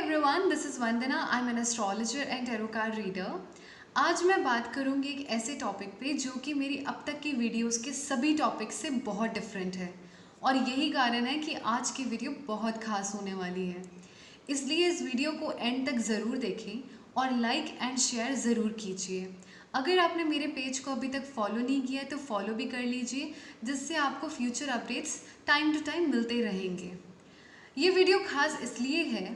everyone, this is Vandana. I'm an astrologer and tarot card reader. आज मैं बात करूंगी एक ऐसे टॉपिक पे जो कि मेरी अब तक की वीडियोस के सभी टॉपिक से बहुत डिफरेंट है और यही कारण है कि आज की वीडियो बहुत खास होने वाली है। इसलिए इस वीडियो को एंड तक ज़रूर देखें और लाइक एंड शेयर ज़रूर कीजिए। अगर आपने मेरे पेज को अभी तक फॉलो नहीं किया है तो फॉलो भी कर लीजिए, जिससे आपको future updates time to time मिलते रहेंगे। ये वीडियो खास इसलिए है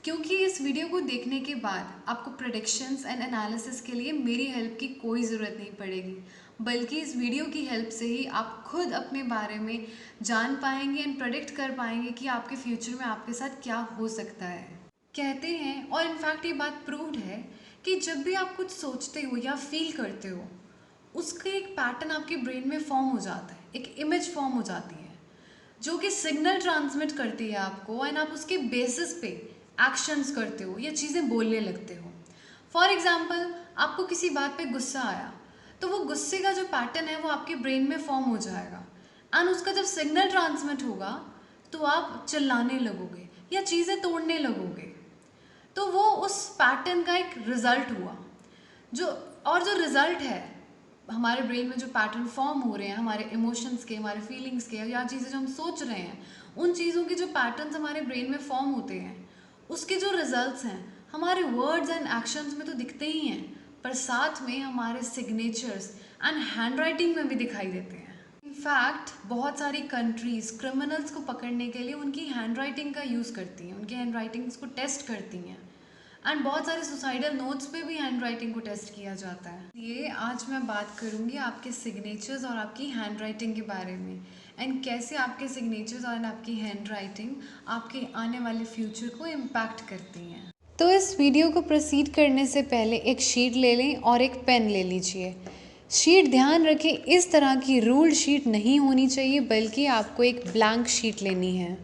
क्योंकि इस वीडियो को देखने के बाद आपको प्रेडिक्शंस एंड एनालिसिस के लिए मेरी हेल्प की कोई ज़रूरत नहीं पड़ेगी, बल्कि इस वीडियो की हेल्प से ही आप खुद अपने बारे में जान पाएंगे एंड प्रेडिक्ट कर पाएंगे कि आपके फ्यूचर में आपके साथ क्या हो सकता है। कहते हैं और इनफैक्ट ये बात प्रूव्ड है कि जब भी आप कुछ सोचते हो या फील करते हो, उसका एक पैटर्न आपके ब्रेन में फॉर्म हो जाता है, एक इमेज फॉर्म हो जाती है जो कि सिग्नल ट्रांसमिट करती है आपको एंड आप उसके बेसिस पे एक्शंस करते हो या चीज़ें बोलने लगते हो। फॉर एग्जाम्पल, आपको किसी बात पे गुस्सा आया तो वो गुस्से का जो पैटर्न है वो आपके ब्रेन में फॉर्म हो जाएगा एंड उसका जब सिग्नल ट्रांसमिट होगा तो आप चिल्लाने लगोगे या चीज़ें तोड़ने लगोगे। तो वो उस पैटर्न का एक रिजल्ट हुआ जो रिजल्ट है हमारे ब्रेन में जो पैटर्न फॉर्म हो रहे हैं हमारे इमोशंस के, हमारे फीलिंग्स के या चीज़ें जो हम सोच रहे हैं, उन चीज़ों के जो पैटर्न्स हमारे ब्रेन में फॉर्म होते हैं, उसके जो रिजल्ट्स हैं हमारे वर्ड्स एंड एक्शंस में तो दिखते ही हैं, पर साथ में हमारे सिग्नेचर्स एंड हैंड राइटिंग में भी दिखाई देते हैं। इनफैक्ट बहुत सारी कंट्रीज़ क्रिमिनल्स को पकड़ने के लिए उनकी हैंड राइटिंग का यूज़ करती हैं, उनकी हैंड राइटिंग्स को टेस्ट करती हैं एंड बहुत सारे सुसाइडल नोट्स पे भी हैंड राइटिंग को टेस्ट किया जाता है। ये आज मैं बात करूँगी आपके सिग्नेचर्स और आपकी हैंड राइटिंग के बारे में एंड कैसे आपके सिग्नेचर्स और आपकी हैंड राइटिंग आपके आने वाले फ्यूचर को इम्पैक्ट करती हैं। तो इस वीडियो को प्रोसीड करने से पहले एक शीट ले लें और एक पेन ले लीजिए। शीट ध्यान रखें, इस तरह की रूल्ड शीट नहीं होनी चाहिए, बल्कि आपको एक ब्लैंक शीट लेनी है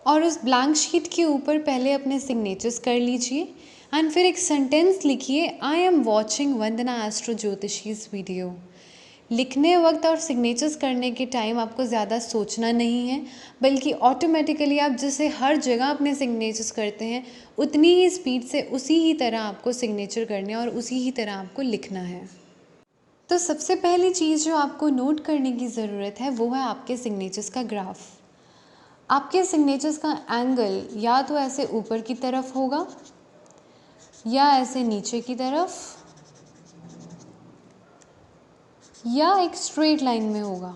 और उस ब्लैंक शीट के ऊपर पहले अपने सिग्नेचर्स कर लीजिए एंड फिर एक सेंटेंस लिखिए, I am watching Vandana astro ज्योतिषीज वीडियो। लिखने वक्त और सिग्नेचर्स करने के टाइम आपको ज़्यादा सोचना नहीं है, बल्कि ऑटोमेटिकली आप जैसे हर जगह अपने सिग्नेचर्स करते हैं उतनी ही स्पीड से उसी ही तरह आपको सिग्नेचर करने और उसी ही तरह आपको लिखना है। तो सबसे पहली चीज़ जो आपको नोट करने की ज़रूरत है वो है आपके सिग्नेचर्स का ग्राफ। आपके सिग्नेचर्स का एंगल या तो ऐसे ऊपर की तरफ होगा या ऐसे नीचे की तरफ या एक स्ट्रेट लाइन में होगा।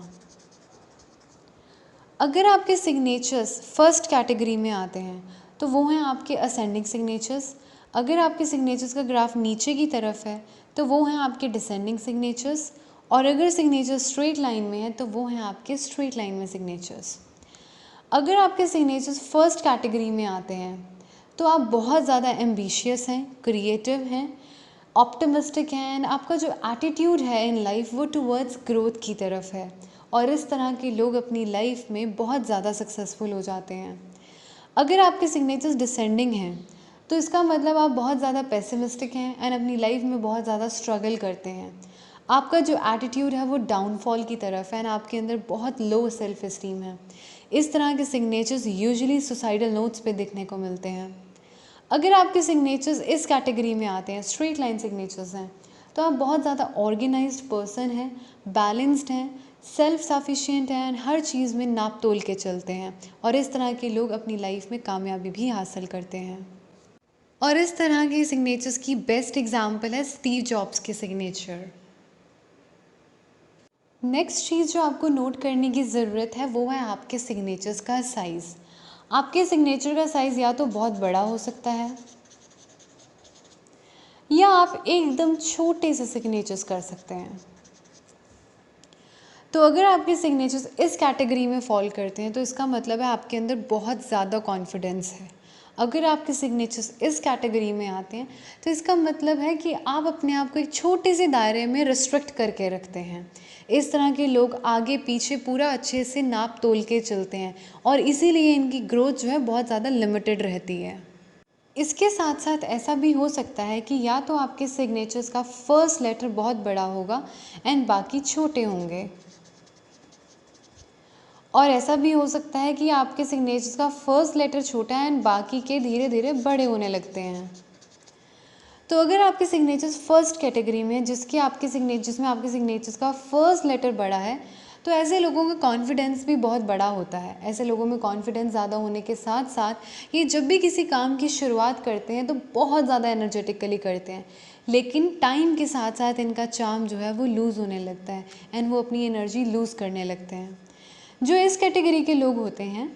अगर आपके सिग्नेचर्स फर्स्ट कैटेगरी में आते हैं तो वो हैं आपके असेंडिंग सिग्नेचर्स। अगर आपके सिग्नेचर्स का ग्राफ नीचे की तरफ है तो वो हैं आपके डिसेंडिंग सिग्नेचर्स, और अगर सिग्नेचर स्ट्रेट लाइन में है तो वो हैं आपके स्ट्रेट लाइन में सिग्नेचर्स। अगर आपके सिग्नेचर्स फर्स्ट कैटेगरी में आते हैं तो आप बहुत ज़्यादा एम्बिशियस हैं, क्रिएटिव हैं, ऑप्टिमिस्टिक हैं एंड आपका जो एटीट्यूड है इन लाइफ वो टुवर्ड्स ग्रोथ की तरफ है, और इस तरह के लोग अपनी लाइफ में बहुत ज़्यादा सक्सेसफुल हो जाते हैं। अगर आपके सिग्नेचर्स डिसेंडिंग हैं तो इसका मतलब आप बहुत ज़्यादा पेसिमिस्टिक हैं एंड अपनी लाइफ में बहुत ज़्यादा स्ट्रगल करते हैं। आपका जो एटीट्यूड है वो डाउनफॉल की तरफ है एंड आपके अंदर बहुत लो सेल्फ इस्टीम है। इस तरह के सिग्नेचर्स यूजुअली सुसाइडल नोट्स पे देखने को मिलते हैं। अगर आपके सिग्नेचर्स इस कैटेगरी में आते हैं, स्ट्रेट लाइन सिग्नेचर्स हैं, तो आप बहुत ज़्यादा ऑर्गेनाइज्ड पर्सन हैं, बैलेंस्ड हैं, सेल्फ सफिशिएंट हैं एंड हर चीज़ में नाप तोल के चलते हैं, और इस तरह के लोग अपनी लाइफ में कामयाबी भी हासिल करते हैं। और इस तरह के सिग्नेचर्स की बेस्ट एग्जाम्पल है स्टीव जॉब्स के सिग्नेचर। नेक्स्ट चीज़ जो आपको नोट करने की ज़रूरत है वो है आपके सिग्नेचर्स का साइज़। आपके सिग्नेचर का साइज़ या तो बहुत बड़ा हो सकता है या आप एकदम छोटे से सिग्नेचर्स कर सकते हैं। तो अगर आपके सिग्नेचर्स इस कैटेगरी में फॉल करते हैं तो इसका मतलब है आपके अंदर बहुत ज़्यादा कॉन्फिडेंस है। अगर आपके सिग्नेचर्स इस कैटेगरी में आते हैं तो इसका मतलब है कि आप अपने आप को एक छोटे से दायरे में रिस्ट्रिक्ट करके रखते हैं। इस तरह के लोग आगे पीछे पूरा अच्छे से नाप तोल के चलते हैं और इसीलिए इनकी ग्रोथ जो है बहुत ज़्यादा लिमिटेड रहती है। इसके साथ साथ ऐसा भी हो सकता है कि या तो आपके सिग्नेचर्स का फर्स्ट लेटर बहुत बड़ा होगा एंड बाकी छोटे होंगे, और ऐसा भी हो सकता है कि आपके सिग्नेचर्स का फर्स्ट लेटर छोटा है एंड बाकी के धीरे धीरे बड़े होने लगते हैं। तो अगर आपके सिग्नेचर्स फर्स्ट कैटेगरी में जिसमें आपके सिग्नेचर्स का फर्स्ट लेटर बड़ा है, तो ऐसे लोगों का कॉन्फिडेंस भी बहुत बड़ा होता है। ऐसे लोगों में कॉन्फिडेंस ज़्यादा होने के साथ साथ ये जब भी किसी काम की शुरुआत करते हैं तो बहुत ज़्यादा एनर्जेटिकली करते हैं, लेकिन टाइम के साथ साथ इनका चार्म जो है वो लूज़ होने लगता है एंड वो अपनी एनर्जी लूज़ करने लगते हैं। जो इस कैटेगरी के लोग होते हैं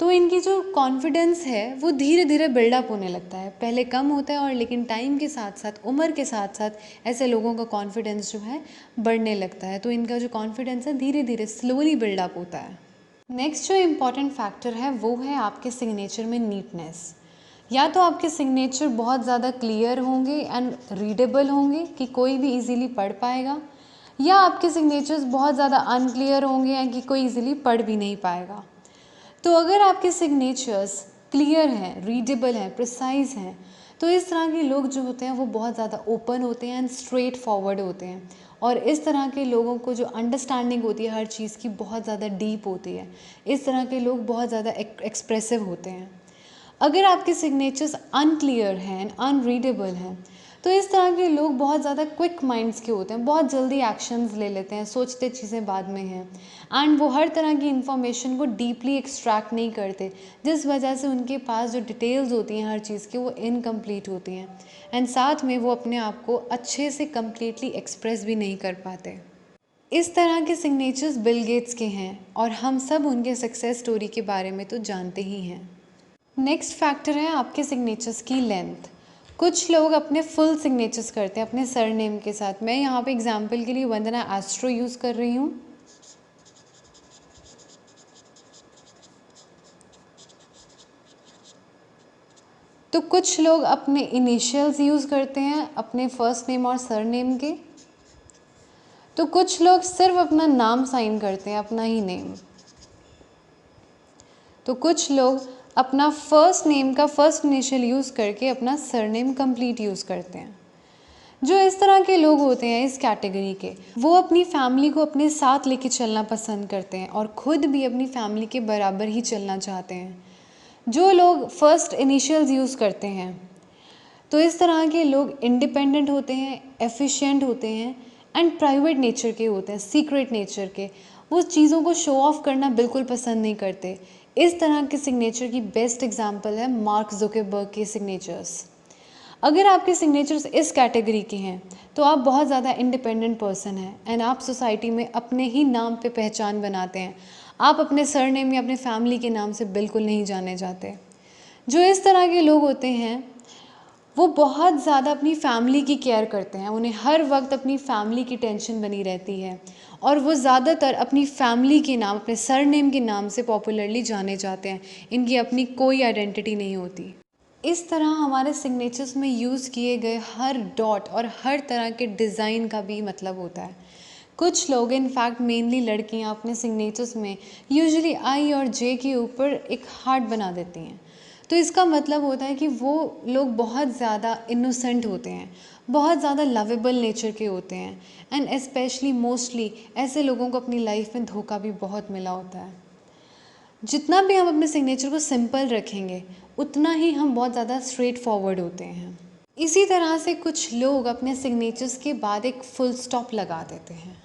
तो इनकी जो कॉन्फिडेंस है वो धीरे धीरे बिल्डअप होने लगता है। पहले कम होता है और लेकिन टाइम के साथ साथ, उम्र के साथ साथ ऐसे लोगों का कॉन्फिडेंस जो है बढ़ने लगता है। तो इनका जो कॉन्फिडेंस है धीरे धीरे स्लोली बिल्डअप होता है। नेक्स्ट जो इम्पॉर्टेंट फैक्टर है वो है आपके सिग्नेचर में नीटनेस। या तो आपके सिग्नेचर बहुत ज़्यादा क्लियर होंगे एंड रीडेबल होंगे कि कोई भी इजीली पढ़ पाएगा, या आपके सिग्नेचर्स बहुत ज़्यादा अनक्लियर होंगे या कि कोई इजीली पढ़ भी नहीं पाएगा। तो अगर आपके सिग्नेचर्स क्लियर हैं, रीडेबल हैं, प्रिसाइज हैं, तो इस तरह के लोग जो होते हैं वो बहुत ज़्यादा ओपन होते हैं एंड स्ट्रेट फॉरवर्ड होते हैं। और इस तरह के लोगों को जो अंडरस्टैंडिंग होती है हर चीज़ की बहुत ज़्यादा डीप होती है। इस तरह के लोग बहुत ज़्यादा एक्सप्रेसिव होते हैं। अगर आपके सिग्नेचर्स अनक्लियर हैं, अनरीडेबल हैं, तो इस तरह के लोग बहुत ज़्यादा क्विक माइंड्स के होते हैं, बहुत जल्दी एक्शंस ले लेते हैं, सोचते चीज़ें बाद में हैं एंड वो हर तरह की इन्फॉर्मेशन को डीपली एक्सट्रैक्ट नहीं करते, जिस वजह से उनके पास जो डिटेल्स होती हैं हर चीज़ की वो इनकम्प्लीट होती हैं एंड साथ में वो अपने आप को अच्छे से कम्प्लीटली एक्सप्रेस भी नहीं कर पाते। इस तरह के सिग्नेचर्स बिल गेट्स के हैं और हम सब उनके सक्सेस स्टोरी के बारे में तो जानते ही हैं। नेक्स्ट फैक्टर है आपके सिग्नेचर्स की लेंथ। कुछ लोग अपने फुल सिग्नेचर्स करते हैं अपने सरनेम के साथ। मैं यहाँ पे एग्जांपल के लिए वंदना एस्ट्रो यूज़ कर रही हूँ। तो कुछ लोग अपने इनिशियल्स यूज़ करते हैं अपने फर्स्ट नेम और सरनेम के। तो कुछ लोग सिर्फ अपना नाम साइन करते हैं, अपना ही नेम। तो कुछ लोग अपना फर्स्ट नेम का फर्स्ट इनिशियल यूज़ करके अपना सरनेम कंप्लीट यूज़ करते हैं। जो इस तरह के लोग होते हैं इस कैटेगरी के, वो अपनी फैमिली को अपने साथ लेके चलना पसंद करते हैं और ख़ुद भी अपनी फैमिली के बराबर ही चलना चाहते हैं। जो लोग फर्स्ट इनिशियल्स यूज़ करते हैं, तो इस तरह के लोग इंडिपेंडेंट होते हैं, एफिशिएंट होते हैं एंड प्राइवेट नेचर के होते हैं, सीक्रेट नेचर के। वो चीज़ों को शो ऑफ करना बिल्कुल पसंद नहीं करते। इस तरह के सिग्नेचर की बेस्ट एग्जांपल है मार्क जुकरबर्ग के सिग्नेचर्स। अगर आपके सिग्नेचर्स इस कैटेगरी के हैं तो आप बहुत ज़्यादा इंडिपेंडेंट पर्सन हैं एंड आप सोसाइटी में अपने ही नाम पे पहचान बनाते हैं। आप अपने सरनेम या अपने फैमिली के नाम से बिल्कुल नहीं जाने जाते। जो इस तरह के लोग होते हैं वो बहुत ज़्यादा अपनी फैमिली की केयर करते हैं, उन्हें हर वक्त अपनी फैमिली की टेंशन बनी रहती है और वो ज़्यादातर अपनी फैमिली के नाम, अपने सरनेम के नाम से पॉपुलरली जाने जाते हैं। इनकी अपनी कोई आइडेंटिटी नहीं होती। इस तरह हमारे सिग्नेचर्स में यूज़ किए गए हर डॉट और हर तरह के डिज़ाइन का भी मतलब होता है। कुछ लोग, इनफैक्ट मेनली लड़कियां, अपने सिग्नेचर्स में यूजुअली आई और जे के ऊपर एक हार्ट बना देती हैं। तो इसका मतलब होता है कि वो लोग बहुत ज़्यादा इनोसेंट होते हैं, बहुत ज़्यादा लवेबल नेचर के होते हैं एंड स्पेशली मोस्टली ऐसे लोगों को अपनी लाइफ में धोखा भी बहुत मिला होता है। जितना भी हम अपने सिग्नेचर को सिंपल रखेंगे उतना ही हम बहुत ज़्यादा स्ट्रेट फॉरवर्ड होते हैं। इसी तरह से कुछ लोग अपने सिग्नेचर्स के बाद एक फुल स्टॉप लगा देते हैं।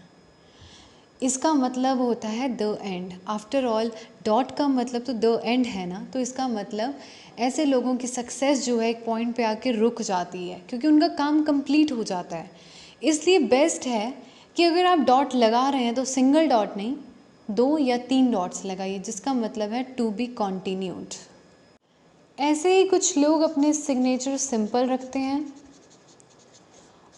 इसका मतलब होता है the end. After all dot का मतलब तो द एंड है ना, तो इसका मतलब ऐसे लोगों की सक्सेस जो है एक पॉइंट पे आके रुक जाती है क्योंकि उनका काम कंप्लीट हो जाता है। इसलिए बेस्ट है कि अगर आप डॉट लगा रहे हैं तो सिंगल डॉट नहीं, 2 या 3 डॉट्स लगाइए, जिसका मतलब है टू बी कॉन्टिन्यूड। ऐसे ही कुछ लोग अपने सिग्नेचर सिंपल रखते हैं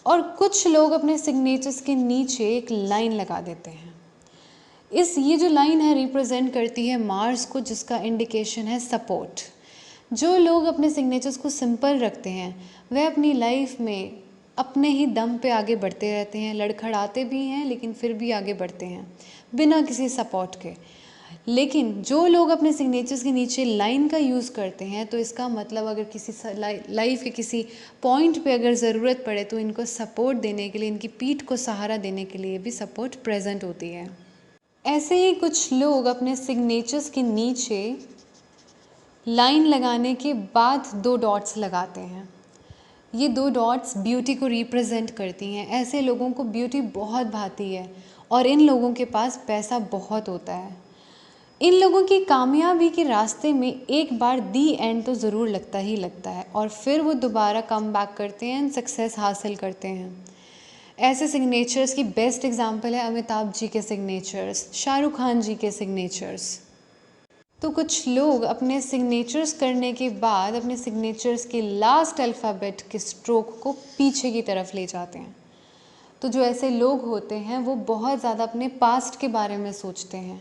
और कुछ लोग अपने सिग्नेचर्स के नीचे एक लाइन लगा देते हैं। ये जो लाइन है रिप्रेजेंट करती है मार्स को, जिसका इंडिकेशन है सपोर्ट। जो लोग अपने सिग्नेचर्स को सिंपल रखते हैं वह अपनी लाइफ में अपने ही दम पे आगे बढ़ते रहते हैं, लड़खड़ाते भी हैं लेकिन फिर भी आगे बढ़ते हैं बिना किसी सपोर्ट के। लेकिन जो लोग अपने सिग्नेचर्स के नीचे लाइन का यूज़ करते हैं तो इसका मतलब अगर किसी लाइफ के किसी पॉइंट पे अगर ज़रूरत पड़े तो इनको सपोर्ट देने के लिए, इनकी पीठ को सहारा देने के लिए भी सपोर्ट प्रेजेंट होती है। ऐसे ही कुछ लोग अपने सिग्नेचर्स के नीचे लाइन लगाने के बाद 2 डॉट्स लगाते हैं। ये 2 डॉट्स ब्यूटी को रिप्रेजेंट करती हैं। ऐसे लोगों को ब्यूटी बहुत भाती है और इन लोगों के पास पैसा बहुत होता है। इन लोगों की कामयाबी के रास्ते में एक बार दी एंड तो ज़रूर लगता ही लगता है और फिर वो दोबारा कम बैक करते हैं एंड सक्सेस हासिल करते हैं। ऐसे सिग्नेचर्स की बेस्ट एग्जांपल है अमिताभ जी के सिग्नेचर्स, शाहरुख खान जी के सिग्नेचर्स। तो कुछ लोग अपने सिग्नेचर्स करने के बाद अपने सिग्नेचर्स के लास्ट अल्फ़ाबेट के स्ट्रोक को पीछे की तरफ ले जाते हैं। तो जो ऐसे लोग होते हैं वो बहुत ज़्यादा अपने पास्ट के बारे में सोचते हैं।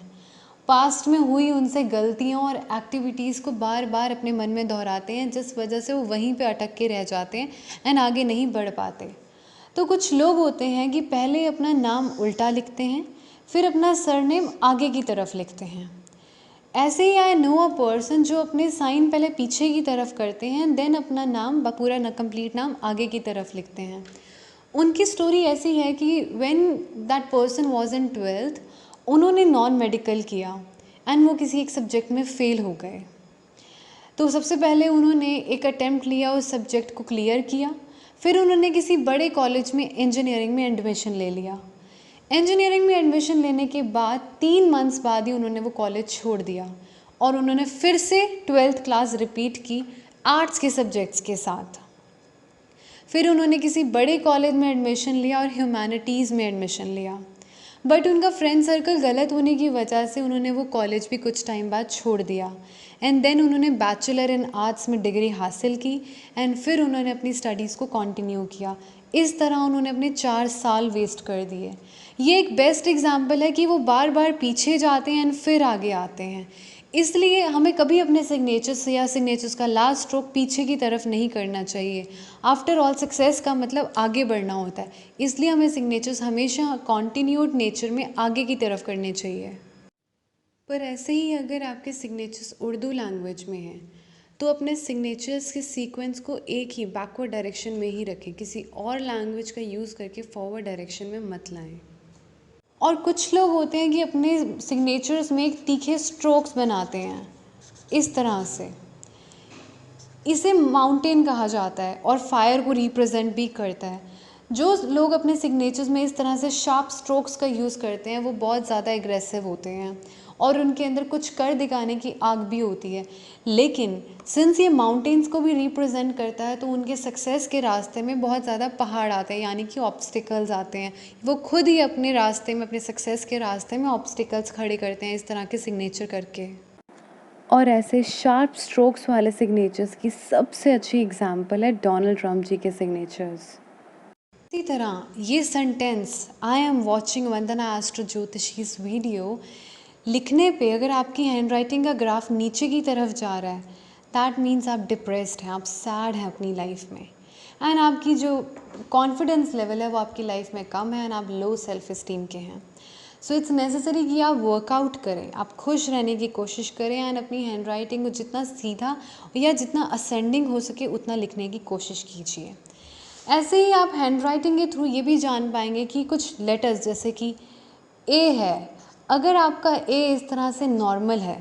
पास्ट में हुई उनसे गलतियों और एक्टिविटीज़ को बार बार अपने मन में दोहराते हैं, जिस वजह से वो वहीं पे अटक के रह जाते हैं एंड आगे नहीं बढ़ पाते। तो कुछ लोग होते हैं कि पहले अपना नाम उल्टा लिखते हैं, फिर अपना सरनेम आगे की तरफ लिखते हैं। ऐसे ही आई नो अ पर्सन जो अपने साइन पहले पीछे की तरफ करते हैं देन अपना नाम पूरा कंप्लीट नाम आगे की तरफ लिखते हैं। उनकी स्टोरी ऐसी है कि when that person was in 12th उन्होंने नॉन मेडिकल किया एंड वो किसी एक सब्जेक्ट में फ़ेल हो गए। तो सबसे पहले उन्होंने एक अटेम्प्ट लिया, उस सब्जेक्ट को क्लियर किया, फिर उन्होंने किसी बड़े कॉलेज में इंजीनियरिंग में एडमिशन ले लिया। इंजीनियरिंग में एडमिशन लेने के बाद 3 मंथ्स बाद ही उन्होंने वो कॉलेज छोड़ दिया और उन्होंने फिर से 12th क्लास रिपीट की आर्ट्स के सब्जेक्ट्स के साथ। फिर उन्होंने किसी बड़े कॉलेज में एडमिशन लिया और ह्यूमैनिटीज़ में एडमिशन लिया, बट उनका फ्रेंड सर्कल गलत होने की वजह से उन्होंने वो कॉलेज भी कुछ टाइम बाद छोड़ दिया एंड देन उन्होंने बैचलर इन आर्ट्स में डिग्री हासिल की एंड फिर उन्होंने अपनी स्टडीज़ को कंटिन्यू किया। इस तरह उन्होंने अपने 4 साल वेस्ट कर दिए। ये एक बेस्ट एग्जाम्पल है कि वो बार बार पीछे जाते हैं एंड फिर आगे आते हैं। इसलिए हमें कभी अपने सिग्नेचर्स या सिग्नेचर्स का लास्ट स्ट्रोक पीछे की तरफ नहीं करना चाहिए। आफ्टर ऑल सक्सेस का मतलब आगे बढ़ना होता है, इसलिए हमें सिग्नेचर्स हमेशा कॉन्टिन्यूड नेचर में आगे की तरफ करने चाहिए। पर ऐसे ही अगर आपके सिग्नेचर्स उर्दू लैंग्वेज में हैं तो अपने सिग्नेचर्स के सीक्वेंस को एक ही बैकवर्ड डायरेक्शन में ही रखें, किसी और लैंग्वेज का यूज़ करके फॉरवर्ड डायरेक्शन में मत लाएं। और कुछ लोग होते हैं कि अपने सिग्नेचर्स में एक तीखे स्ट्रोक्स बनाते हैं इस तरह से। इसे माउंटेन कहा जाता है और फायर को रिप्रेजेंट भी करता है। जो लोग अपने सिग्नेचर्स में इस तरह से शार्प स्ट्रोक्स का यूज़ करते हैं वो बहुत ज़्यादा एग्रेसिव होते हैं और उनके अंदर कुछ कर दिखाने की आग भी होती है। लेकिन सिंस ये माउंटेन्स को भी रिप्रेजेंट करता है तो उनके सक्सेस के रास्ते में बहुत ज़्यादा पहाड़ आते हैं, यानी कि ऑब्स्टिकल्स आते हैं। वो खुद ही अपने रास्ते में, अपने सक्सेस के रास्ते में ऑब्स्टिकल्स खड़े करते हैं इस तरह के सिग्नेचर करके। और ऐसे शार्प स्ट्रोक्स वाले सिग्नेचर्स की सबसे अच्छी एग्जाम्पल है डोनाल्ड ट्रंप जी के सिग्नेचर्स। इसी तरह ये sentence I am watching Vandana astro ज्योतिषीज वीडियो लिखने पे अगर आपकी हैंडराइटिंग का ग्राफ नीचे की तरफ जा रहा है दैट मीन्स आप डिप्रेस्ड हैं, आप सैड हैं अपनी लाइफ में एंड आपकी जो कॉन्फिडेंस लेवल है वो आपकी लाइफ में कम है एंड आप लो सेल्फ इस्टीम के हैं। सो इट्स नेसेसरी कि आप वर्कआउट करें, आप खुश रहने की कोशिश करें एंड अपनी हैंडराइटिंग को जितना सीधा या जितना असेंडिंग हो सके उतना लिखने की कोशिश कीजिए। ऐसे ही आप हैंडराइटिंग के थ्रू ये भी जान पाएंगे कि कुछ लेटर्स जैसे कि ए है, अगर आपका ए इस तरह से नॉर्मल है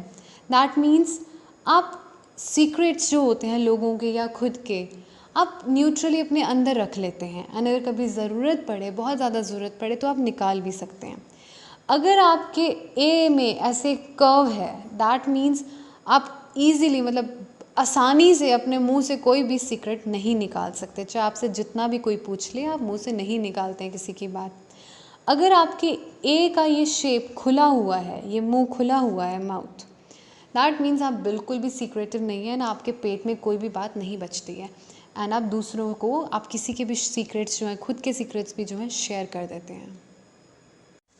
दैट मीन्स आप सीक्रेट्स जो होते हैं लोगों के या खुद के आप न्यूट्रली अपने अंदर रख लेते हैं एंड अगर कभी ज़रूरत पड़े, बहुत ज़्यादा ज़रूरत पड़े तो आप निकाल भी सकते हैं। अगर आपके ए में ऐसे कर्व है दैट मीन्स आप इजीली मतलब आसानी से अपने मुंह से कोई भी सीक्रेट नहीं निकाल सकते, चाहे आपसे जितना भी कोई पूछ ले आप मुंह से नहीं निकालते हैं किसी की बात। अगर आपके ए का ये शेप खुला हुआ है, ये मुंह खुला हुआ है माउथ, दैट मीन्स आप बिल्कुल भी सीक्रेटिव नहीं है ना, आपके पेट में कोई भी बात नहीं बचती है एंड आप दूसरों को, आप किसी के भी सीक्रेट्स जो हैं, खुद के सीक्रेट्स भी जो हैं शेयर कर देते हैं।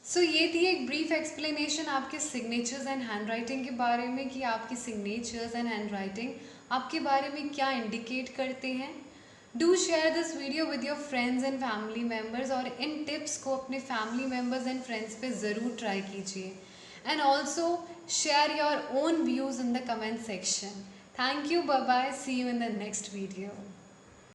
सो ये थी एक ब्रीफ एक्सप्लेनेशन आपके सिग्नेचर्स एंड हैंडराइटिंग के बारे में कि आपकी सिग्नेचर्स एंड हैंडराइटिंग आपके बारे में क्या इंडिकेट करते हैं। Do share this video with your friends and family members और इन टिप्स को अपने फैमिली मेम्बर्स एंड फ्रेंड्स पे ज़रूर ट्राई कीजिए and also share your own views in the comment section. Thank you, bye bye, see you in the next video.